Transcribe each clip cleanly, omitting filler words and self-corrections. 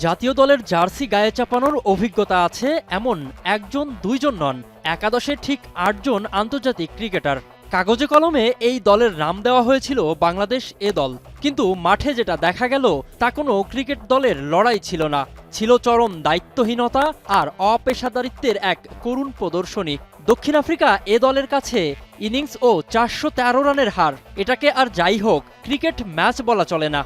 জাতীয় দলের জার্সি গায়ে চাপানোর অভিজ্ঞতা আছে এমন একজন দুইজন নন, একাদশে ঠিক ৮ জন আন্তর্জাতিক ক্রিকেটার। কাগজে কলমে এই দলের নাম দেওয়া হয়েছিল বাংলাদেশ এ দল, কিন্তু মাঠে যেটা দেখা গেল তা কোনো ক্রিকেট দলের লড়াই ছিল না, ছিল চরম দায়িত্বহীনতা আর অপেশাদারিত্বের এক করুণ প্রদর্শনী। দক্ষিণ আফ্রিকা এ দলের কাছে ইনিংস ও ৪১৩ রানের হার, এটাকে আর যাই হোক ক্রিকেট ম্যাচ বলা চলে না।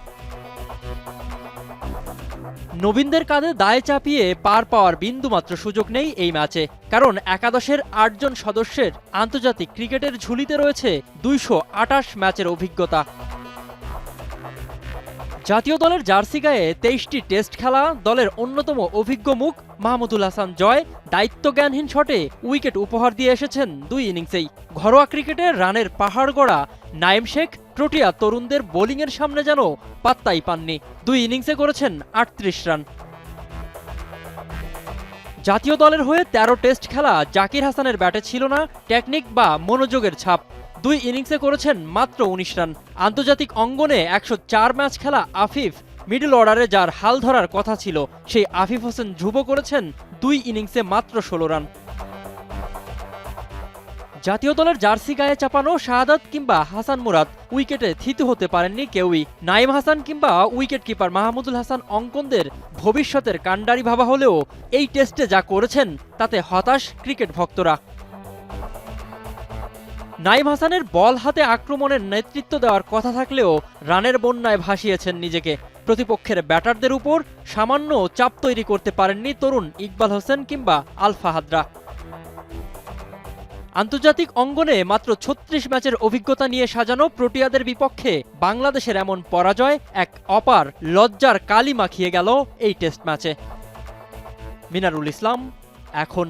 নবীনদের কাঁধে দায় চাপিয়ে পার পাওয়ার বিন্দুমাত্র সুযোগ নেই এই ম্যাচে, কারণ একাদশের ৮ জন সদস্যের আন্তর্জাতিক ক্রিকেটের ঝুলিতে রয়েছে ২২৮ ম্যাচের অভিজ্ঞতা। জাতীয় দলের জার্সি গায়ে ২৩টি টেস্ট খেলা, দলের অন্যতম অভিজ্ঞ মুখ মাহমুদুল হাসান জয় দায়িত্বজ্ঞানহীন শটে উইকেট উপহার দিয়ে এসেছেন দুই ইনিংসেই। ঘরোয়া ক্রিকেটে রানের পাহাড় গড়া নাইম শেখ প্রোটিয়া তরুণদের বোলিংয়ের সামনে যেন পাত্তাই পাননি, দুই ইনিংসে করেছেন ৩৮ রান। জাতীয় দলের হয়ে ১৩ টেস্ট খেলা জাকির হাসানের ব্যাটে ছিল না টেকনিক বা মনোযোগের ছাপ, দুই ইনিংসে করেছেন মাত্র ১৯ রান। আন্তর্জাতিক অঙ্গনে ১০৪ ম্যাচ খেলা আফিফ, মিডল অর্ডারে যার হাল ধরার কথা ছিল সেই আফিফ হোসেন ধ্রুব করেছেন দুই ইনিংসে মাত্র ১৬ রান। জাতীয় দলের জার্সি গায়ে চাপানো শাহাদাত কিংবা হাসান মুরাদ উইকেটে থিতু হতে পারেননি কেউই। নাইম হাসান কিংবা উইকেট কিপার মাহমুদুল হাসান অঙ্কনদের ভবিষ্যতের কাণ্ডারি ভাবা হলেও এই টেস্টে যা করেছেন তাতে হতাশ ক্রিকেট ভক্তরা। নাইম হাসানের বল হাতে আক্রমণের নেতৃত্ব দেওয়ার কথা থাকলেও রানের বন্যায় ভাসিয়েছেন নিজেকে। প্রতিপক্ষের ব্যাটারদের উপর সামান্য চাপ তৈরি করতে পারেননি তরুণ ইকবাল হোসেন কিংবা আল ফাহাদরা। আন্তর্জাতিক অঙ্গনে মাত্র ৩৬ ম্যাচের অভিজ্ঞতা নিয়ে সাজানো প্রোটিয়াদের বিপক্ষে বাংলাদেশের এমন পরাজয় এক অপার লজ্জার কালি মাখিয়ে গেল এই টেস্ট ম্যাচে। মিনারুল ইসলাম, এখন।